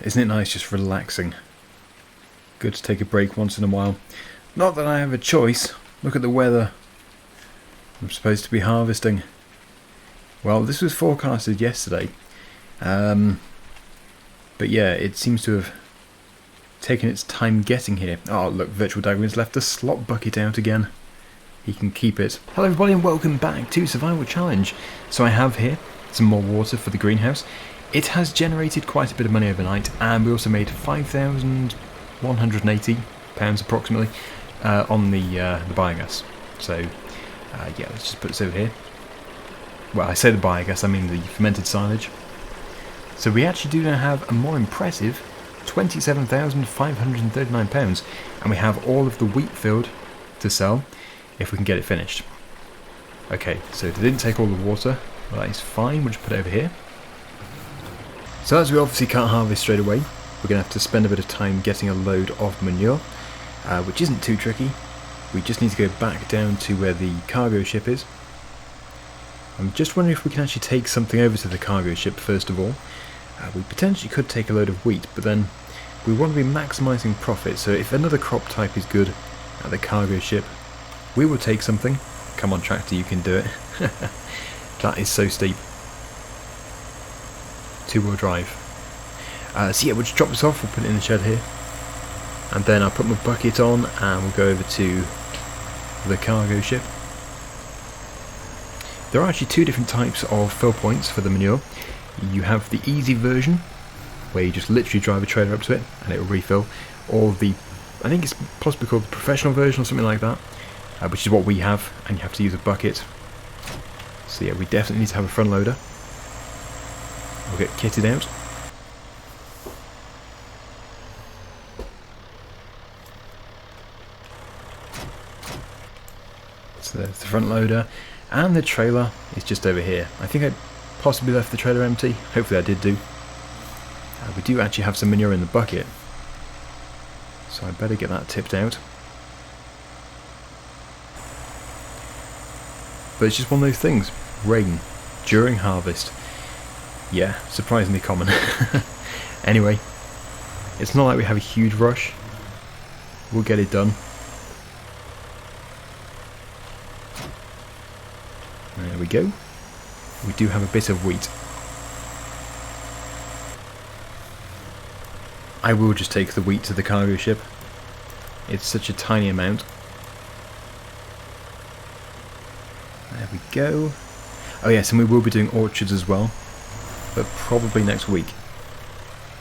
Isn't it nice just relaxing? Good to take a break once in a while. Not that I have a choice. Look at the weather. I'm supposed to be harvesting. Well, this was forecasted yesterday. But yeah, it seems to have taken its time getting here. Oh, look, Virtual Daggerwin's left the slop bucket out again. He can keep it. Hello everybody and welcome back to Survival Challenge. So I have here some more water for the greenhouse. It has generated quite a bit of money overnight, and we also made £5,180 approximately on the biogas. So yeah, let's just put this over here. Well, I say the biogas, I mean the fermented silage. So we actually do now have a more impressive £27,539, and we have all of the wheat field to sell if we can get it finished. Okay, so they didn't take all the water. Well, that is fine, we'll just put it over here. So as we obviously can't harvest straight away, we're going to have to spend a bit of time getting a load of manure, which isn't too tricky. We just need to go back down to where the cargo ship is. I'm just wondering if we can actually take something over to the cargo ship first of all. We potentially could take a load of wheat, but then we want to be maximising profit, so if another crop type is good at the cargo ship, we will take something. Come on tractor, you can do it. That is so steep. Two-wheel drive. So yeah, we'll just drop this off, we'll put it in the shed here. And then I'll put my bucket on and we'll go over to the cargo ship. There are actually two different types of fill points for the manure. You have the easy version, where you just literally drive a trailer up to it and it will refill. Or the, I think it's possibly called the professional version or something like that, which is what we have, and you have to use a bucket. So yeah, we definitely need to have a front loader. We'll get kitted out. So there's the front loader, and the trailer is just over here. I think I possibly left the trailer empty. Hopefully I did do. We do actually have some manure in the bucket, so I better get that tipped out. But it's just one of those things. Rain during harvest. Yeah, surprisingly common. Anyway, it's not like we have a huge rush. We'll get it done. There we go. We do have a bit of wheat. I will just take the wheat to the cargo ship. It's such a tiny amount. There we go. Oh yes, and we will be doing orchards as well, but probably next week.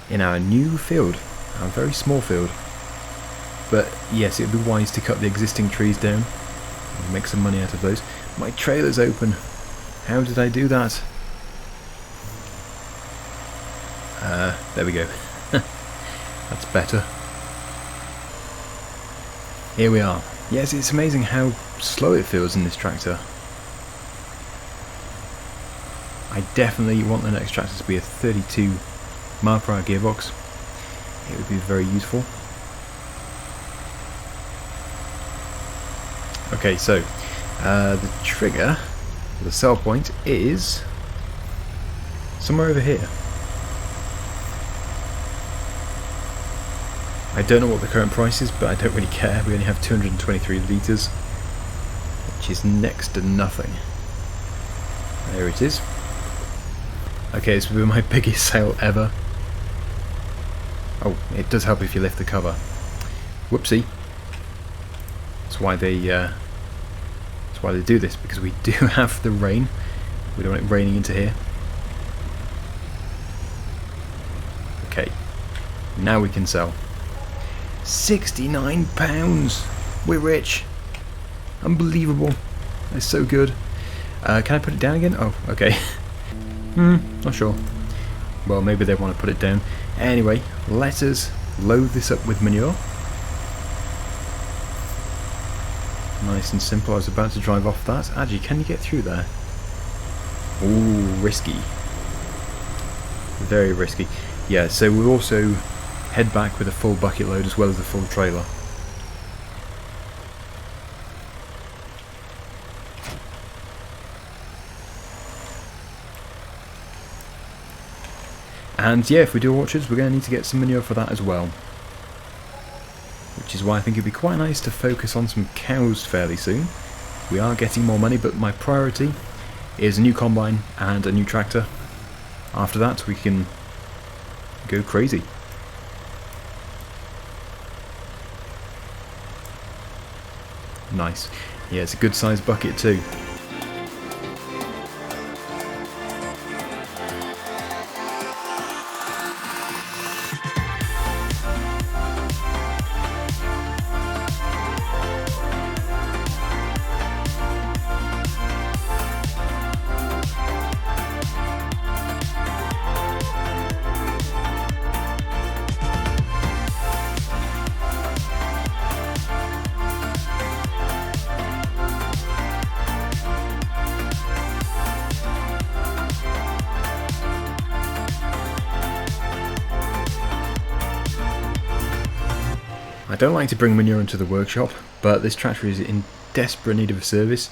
In our new field, our very small field. But yes, it would be wise to cut the existing trees down and make some money out of those. My trailer's open. How did I do that? There we go. That's better. Here we are. Yes, it's amazing how slow it feels in this tractor. I definitely want the next tractor to be a 32 mile per hour gearbox. It would be very useful. Okay, so the trigger, the sell point, is somewhere over here. I don't know what the current price is, but I don't really care. We only have 223 litres, which is next to nothing. There it is. Okay, this will be my biggest sale ever. Oh, it does help if you lift the cover. Whoopsie. That's why they do this, because we do have the rain. We don't want it raining into here. Okay, now we can sell. £69! We're rich. Unbelievable. That's so good. Can I put it down again? Oh, okay. Not sure. Well, maybe they want to put it down. Anyway, let us load this up with manure. Nice and simple. I was about to drive off that. Actually, can you get through there? Ooh, risky. Very risky. Yeah, so we'll also head back with a full bucket load as well as a full trailer. And yeah, if we do orchards, we're going to need to get some manure for that as well. Which is why I think it'd be quite nice to focus on some cows fairly soon. We are getting more money, but my priority is a new combine and a new tractor. After that, we can go crazy. Nice. Yeah, it's a good sized bucket too. I don't like to bring manure into the workshop, but this tractor is in desperate need of a service.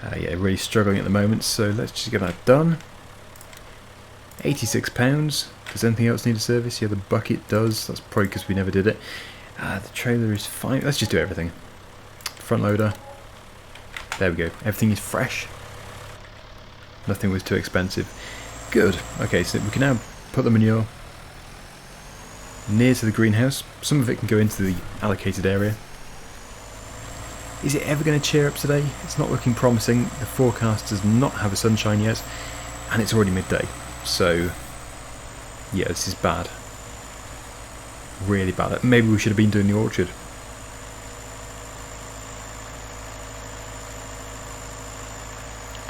Yeah, really struggling at the moment, so let's just get that done. £86. Does anything else need a service? Yeah, the bucket does. That's probably because we never did it. The trailer is fine. Let's just do everything. Front loader. There we go. Everything is fresh. Nothing was too expensive. Good. Okay, so we can now put the manure near to the greenhouse. Some of it can go into the allocated area. Is it ever going to cheer up today? It's not looking promising. The forecast does not have a sunshine yet, and it's already midday. So, yeah, this is bad. Really bad. Maybe we should have been doing the orchard.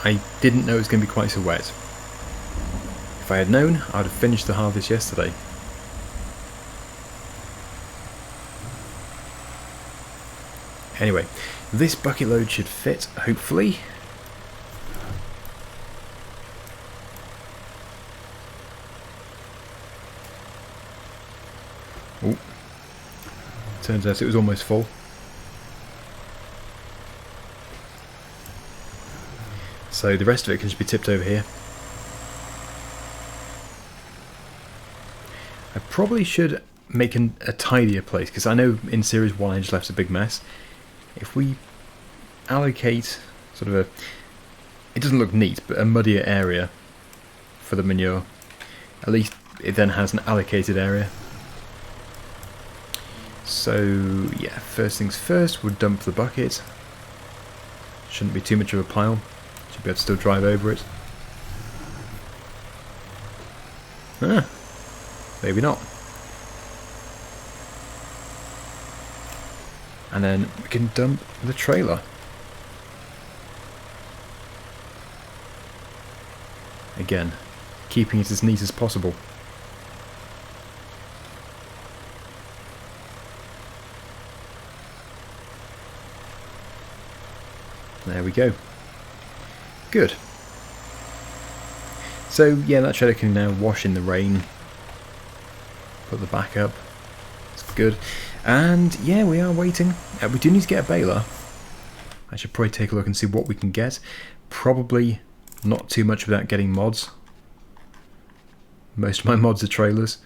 I didn't know it was going to be quite so wet. If I had known, I would have finished the harvest yesterday. Anyway, this bucket load should fit, hopefully. Oh, turns out it was almost full. So the rest of it can just be tipped over here. I probably should make a tidier place, because I know in Series 1 I just left a big mess. If we allocate sort of a, it doesn't look neat, but a muddier area for the manure, at least it then has an allocated area. So yeah, first things first, we'll dump the bucket. Shouldn't be too much of a pile, should be able to still drive over it. Maybe not. And then we can dump the trailer. Again, keeping it as neat as possible. There we go. Good. So yeah, that trailer can now wash in the rain. Put the back up. It's good. And yeah, we are waiting. We do need to get a baler. I should probably take a look and see what we can get. Probably not too much without getting mods. Most of my mods are trailers.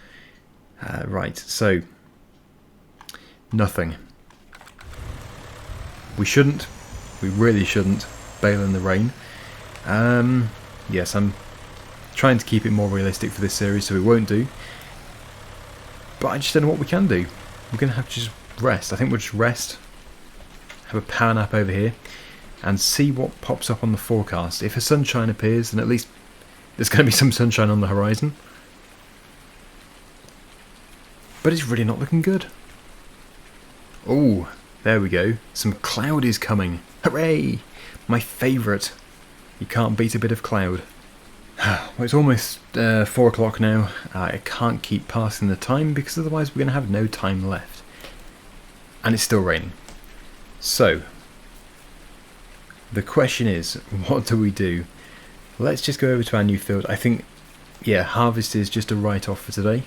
Right, so nothing. We shouldn't. We really shouldn't bale in the rain. Yes, I'm trying to keep it more realistic for this series, so we won't do. But I just don't know what we can do. We're going to have to just rest. I think we'll just rest, have a power nap over here, and see what pops up on the forecast. If a sunshine appears, then at least there's going to be some sunshine on the horizon. But it's really not looking good. Oh, there we go. Some cloud is coming. Hooray! My favourite. You can't beat a bit of cloud. Well, it's almost 4 o'clock now. I can't keep passing the time because otherwise we're going to have no time left. And it's still raining. So, the question is, what do we do? Let's just go over to our new field. I think, yeah, harvest is just a write-off for today,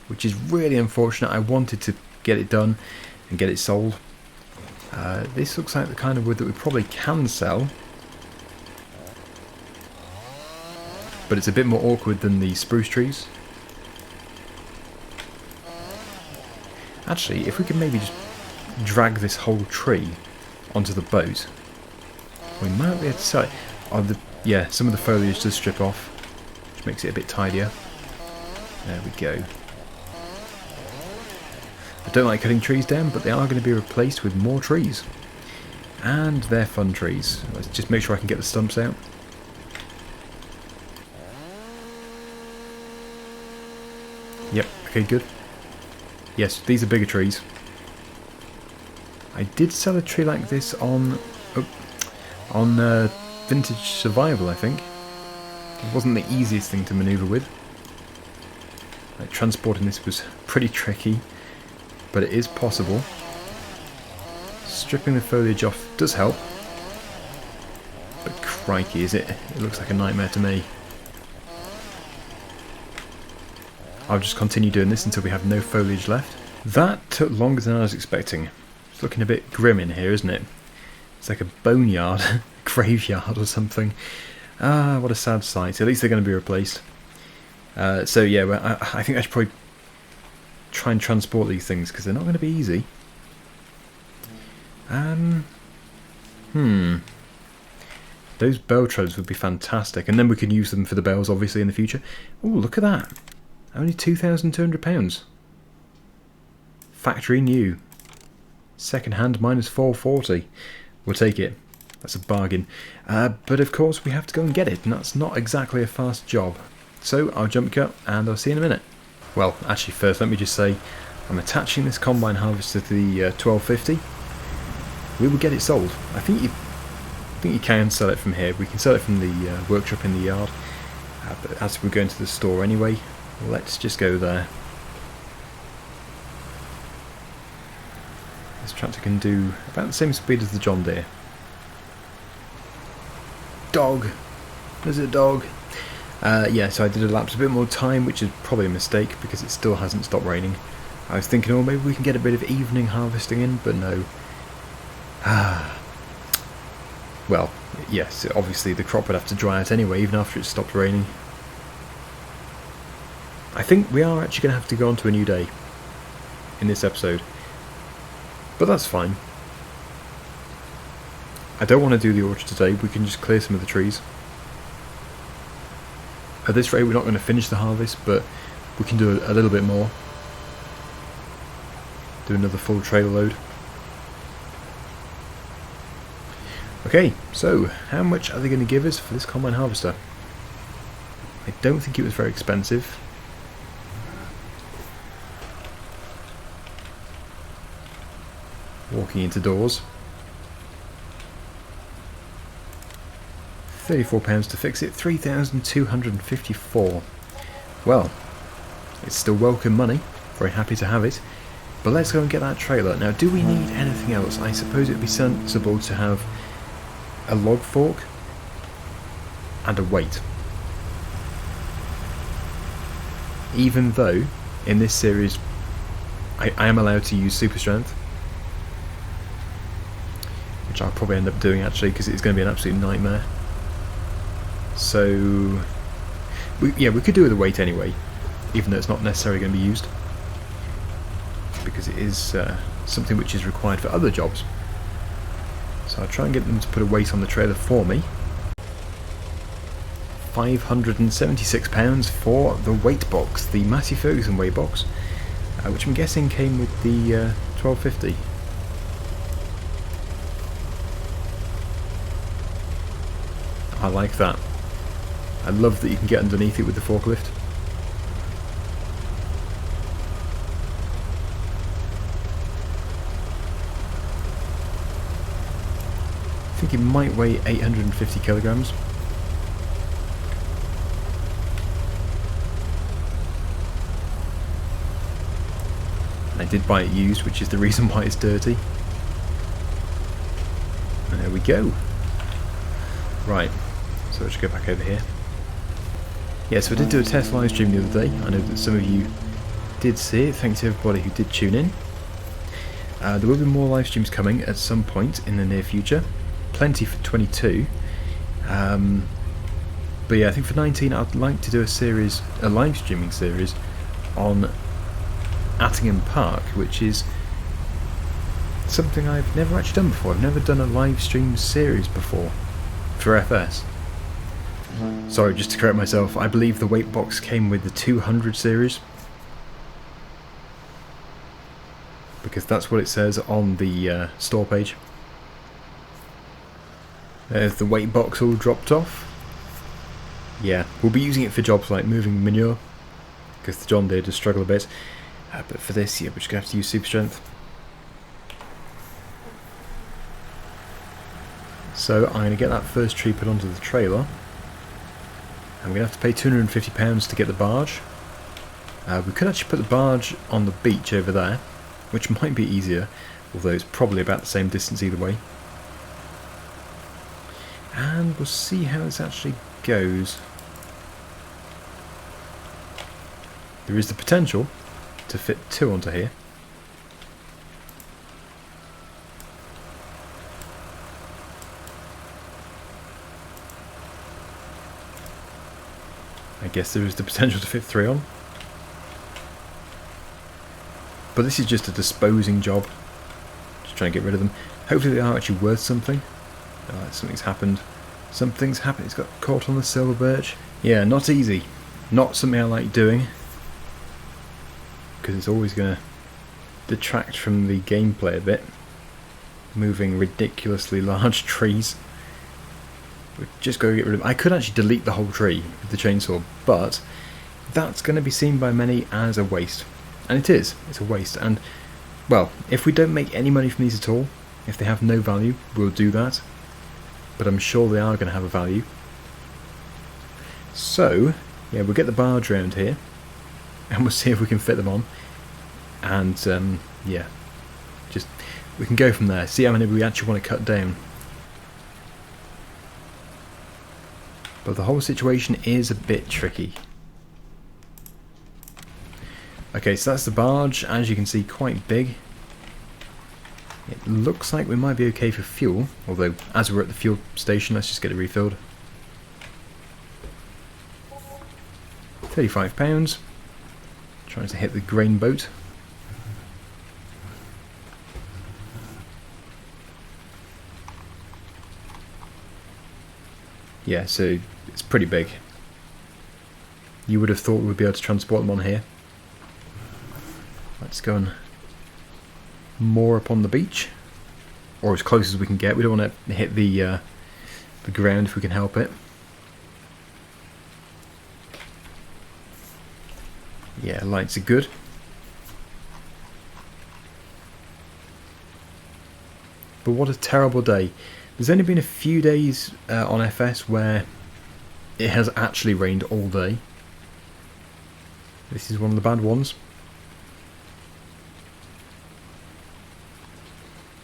which is really unfortunate. I wanted to get it done and get it sold. This looks like the kind of wood that we probably can sell. But it's a bit more awkward than the spruce trees. Actually, if we could maybe just drag this whole tree onto the boat, we might be able to sell it. Oh, yeah, some of the foliage does strip off, which makes it a bit tidier. There we go. I don't like cutting trees down, but they are going to be replaced with more trees. And they're fun trees. Let's just make sure I can get the stumps out. Yep, okay, good. Yes, these are bigger trees. I did sell a tree like this on Vintage Survival, I think. It wasn't the easiest thing to manoeuvre with. Like, transporting this was pretty tricky, but it is possible. Stripping the foliage off does help. But crikey, it looks like a nightmare to me. I'll just continue doing this until we have no foliage left. That took longer than I was expecting. It's looking a bit grim in here, isn't it? It's like a boneyard, graveyard or something. Ah, what a sad sight. At least they're going to be replaced. So yeah, well, I think I should probably try and transport these things because they're not going to be easy. Those bell treads would be fantastic, and then we can use them for the bells, obviously, in the future. Oh, look at that! Only £2,200. Factory new. Second hand minus 440. We'll take it. That's a bargain. But of course we have to go and get it, and that's not exactly a fast job. So I'll jump cut and I'll see you in a minute. Well, actually first let me just say I'm attaching this combine harvester to the 1250. We will get it sold. I think you can sell it from here. We can sell it from the workshop in the yard. But as we're going to the store anyway, let's just go there. This tractor can do about the same speed as the John Deere. Dog! There's a dog! Yeah, so I did elapse a bit more time, which is probably a mistake because it still hasn't stopped raining. I was thinking, oh, maybe we can get a bit of evening harvesting in, but no. Well, yes, obviously the crop would have to dry out anyway, even after it stopped raining. I think we are actually going to have to go on to a new day in this episode. But that's fine. I don't want to do the orchard today, we can just clear some of the trees. At this rate we're not going to finish the harvest, but we can do a little bit more. Do another full trailer load. Okay, so how much are they going to give us for this combine harvester? I don't think it was very expensive. Walking into doors. £34 to fix it, 3,254. Well, it's still welcome money. Very happy to have it. But let's go and get that trailer. Now, do we need anything else? I suppose it would be sensible to have a log fork and a weight. Even though in this series I am allowed to use super strength, which I'll probably end up doing actually because it's going to be an absolute nightmare. So we could do with a weight anyway, even though it's not necessarily going to be used, because it is something which is required for other jobs. So I'll try and get them to put a weight on the trailer for me. £576 for the weight box, the Massey Ferguson weight box, which I'm guessing came with the 1250. I like that. I love that you can get underneath it with the forklift. I think it might weigh 850 kilograms. I did buy it used, which is the reason why it's dirty. And there we go. Right, so let's go back over here. Yeah, so I did do a test live stream the other day. I know that some of you did see it. Thanks to everybody who did tune in. There will be more live streams coming at some point in the near future. Plenty for 22. But yeah, I think for 19 I'd like to do a live streaming series on Attingham Park, which is something I've never actually done before. I've never done a live stream series before for FS. Sorry, just to correct myself, I believe the weight box came with the 200 series, because that's what it says on the store page. There's the weight box all dropped off. Yeah, we'll be using it for jobs like moving manure, because the John Deere does struggle a bit. But for this, yeah, we're just going to have to use super strength. So I'm going to get that first tree put onto the trailer. I'm going to have to pay £250 to get the barge. We could actually put the barge on the beach over there, which might be easier, although it's probably about the same distance either way. And we'll see how this actually goes. There is the potential to fit 2 onto here. I guess there is the potential to fit 3 on. But this is just a disposing job. Just trying to get rid of them. Hopefully they are actually worth something. Something's happened. Something's happened. It's got caught on the silver birch. Yeah, not easy. Not something I like doing, because it's always going to detract from the gameplay a bit. Moving ridiculously large trees. We've just got to get rid of them. I could actually delete the whole tree with the chainsaw, but that's going to be seen by many as a waste. And it is. It's a waste. And, well, if we don't make any money from these at all, if they have no value, we'll do that. But I'm sure they are going to have a value. So, yeah, we'll get the barge around here, and we'll see if we can fit them on. And, yeah, just we can go from there. See how many we actually want to cut down. But the whole situation is a bit tricky. Okay, so that's the barge. As you can see, quite big. It looks like we might be okay for fuel, although as we're at the fuel station, let's just get it refilled. £35. Trying to hit the grain boat. Yeah, so it's pretty big. You would have thought we'd be able to transport them on here. Let's go and moor upon the beach, or as close as we can get. We don't want to hit the ground if we can help it. Yeah, lights are good. But what a terrible day. There's only been a few days on FS where it has actually rained all day. This is one of the bad ones.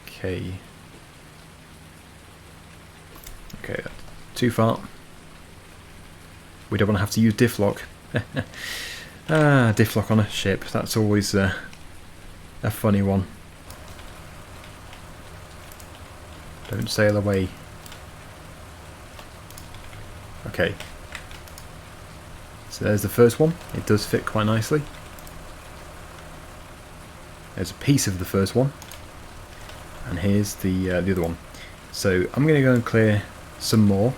Okay. Okay, that's too far. We don't want to have to use diff lock. Diff lock on a ship. That's always a funny one. Don't sail away. Okay. So there's the first one. It does fit quite nicely. There's a piece of the first one. And here's the other one. So I'm going to go and clear some more.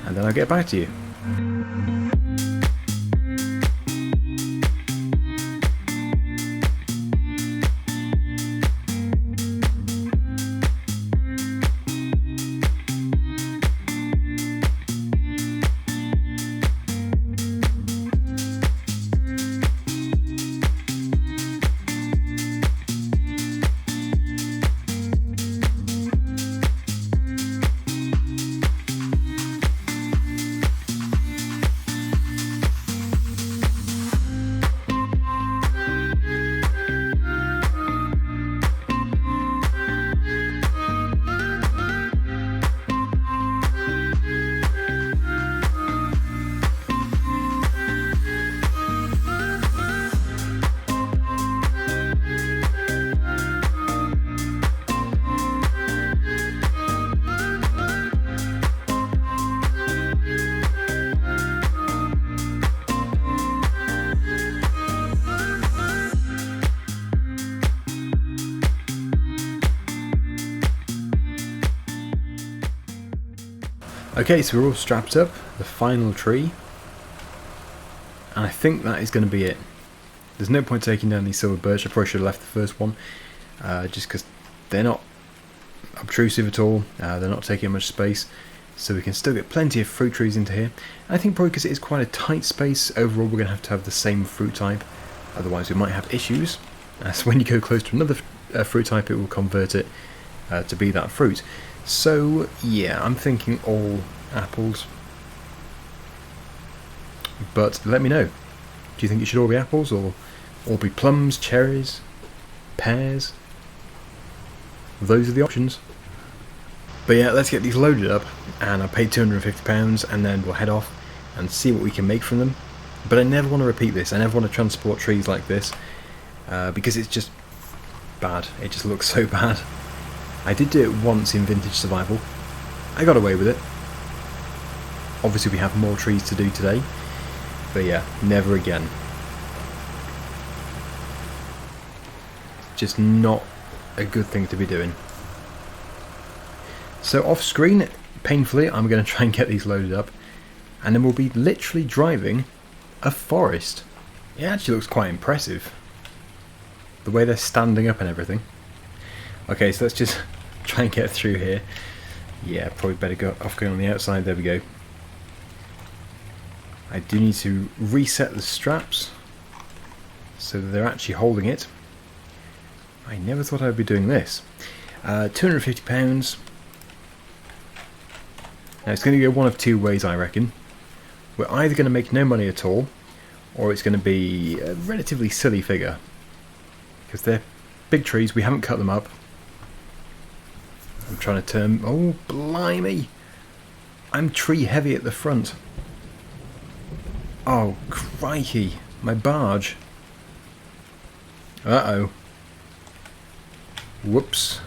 And then I'll get back to you. Okay, so we're all strapped up, the final tree, and I think that is going to be it. There's no point taking down these silver birch. I probably should have left the first one, just because they're not obtrusive at all, they're not taking much space, so we can still get plenty of fruit trees into here. And I think probably because it is quite a tight space, overall we're going to have the same fruit type, otherwise we might have issues. So when you go close to another fruit type, it will convert it to be that fruit. So yeah, I'm thinking all apples. But let me know. Do you think it should all be apples, or all be plums, cherries, pears? Those are the options. But yeah, let's get these loaded up, and I paid £250, and then we'll head off and see what we can make from them. But I never want to repeat this. I never want to transport trees like this, because it's just bad. It just looks so bad. I did do it once in Vintage Survival. I got away with it. Obviously we have more trees to do today, but yeah, never again. Just not a good thing to be doing. So off screen, painfully, I'm going to try and get these loaded up, and then we'll be literally driving a forest. It actually looks quite impressive, the way they're standing up and everything. Okay, so let's just try and get through here. Yeah, probably better go off going on the outside. There we go. I do need to reset the straps so that they're actually holding it. I never thought I'd be doing this. £250. Now it's going to go one of two ways, I reckon. We're either going to make no money at all, or it's going to be a relatively silly figure. Because they're big trees, we haven't cut them up. I'm trying to turn... Oh, blimey! I'm tree heavy at the front. Oh, crikey. My barge. Uh-oh. Whoops.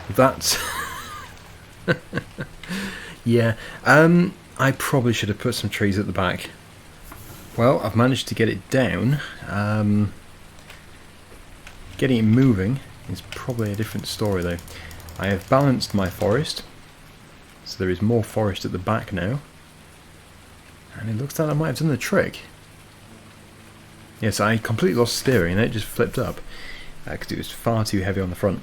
That's... yeah. I probably should have put some trees at the back. Well, I've managed to get it down. Getting it moving is probably a different story, though. I have balanced my forest, so there is more forest at the back now. And it looks like I might have done the trick. Yes, I completely lost steering and it just flipped up because it was far too heavy on the front.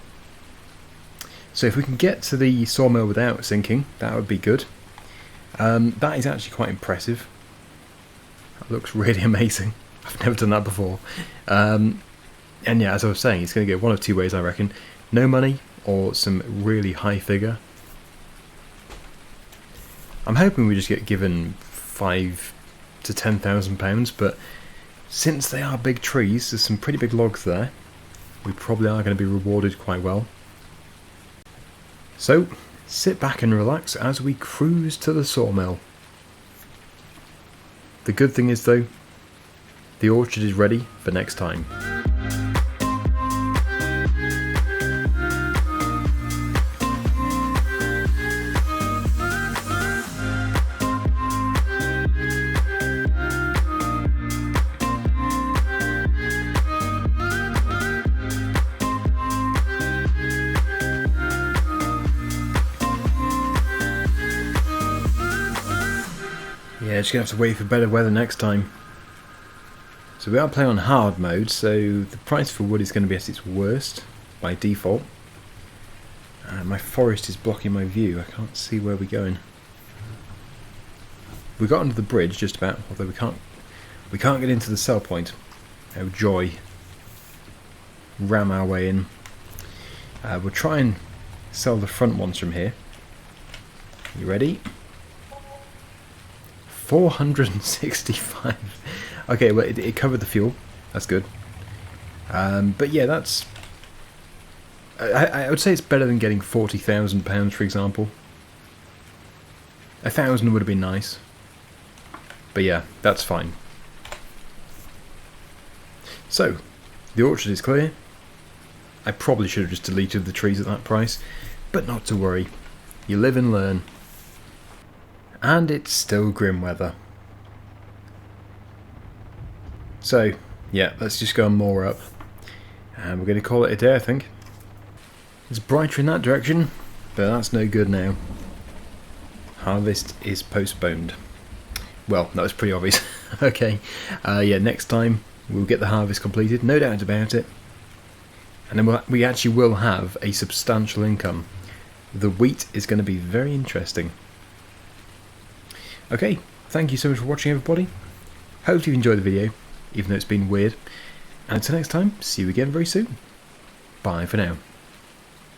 So if we can get to the sawmill without sinking, that would be good. That is actually quite impressive. That looks really amazing. I've never done that before. And yeah, as I was saying, it's going to go one of two ways, I reckon. No money, or some really high figure. I'm hoping we just get given £5,000 to £10,000, but since they are big trees, there's some pretty big logs there, we probably are going to be rewarded quite well. So, sit back and relax as we cruise to the sawmill. The good thing is though, the orchard is ready for next time. Yeah, just going to have to wait for better weather next time. So we are playing on hard mode, so the price for wood is going to be at its worst by default. My forest is blocking my view. I can't see where we're going. We got under the bridge just about, although we can't get into the sell point. Oh joy. Ram our way in. We'll try and sell the front ones from here. You ready? 465. Okay, well it covered the fuel. That's good. But yeah, that's... I would say it's better than getting £40,000, for example. 1,000 would have been nice. But yeah, that's fine. So, the orchard is clear. I probably should have just deleted the trees at that price, but not to worry. You live and learn. And it's still grim weather. So, yeah, let's just go and moor up. And we're going to call it a day, I think. It's brighter in that direction, but that's no good now. harvest is postponed. Well, that was pretty obvious. Okay, yeah, next time we'll get the harvest completed, no doubt about it. And then we actually will have a substantial income. The wheat is going to be very interesting. Okay, thank you so much for watching, everybody. Hope you've enjoyed the video, even though it's been weird. And until next time, see you again very soon. Bye for now.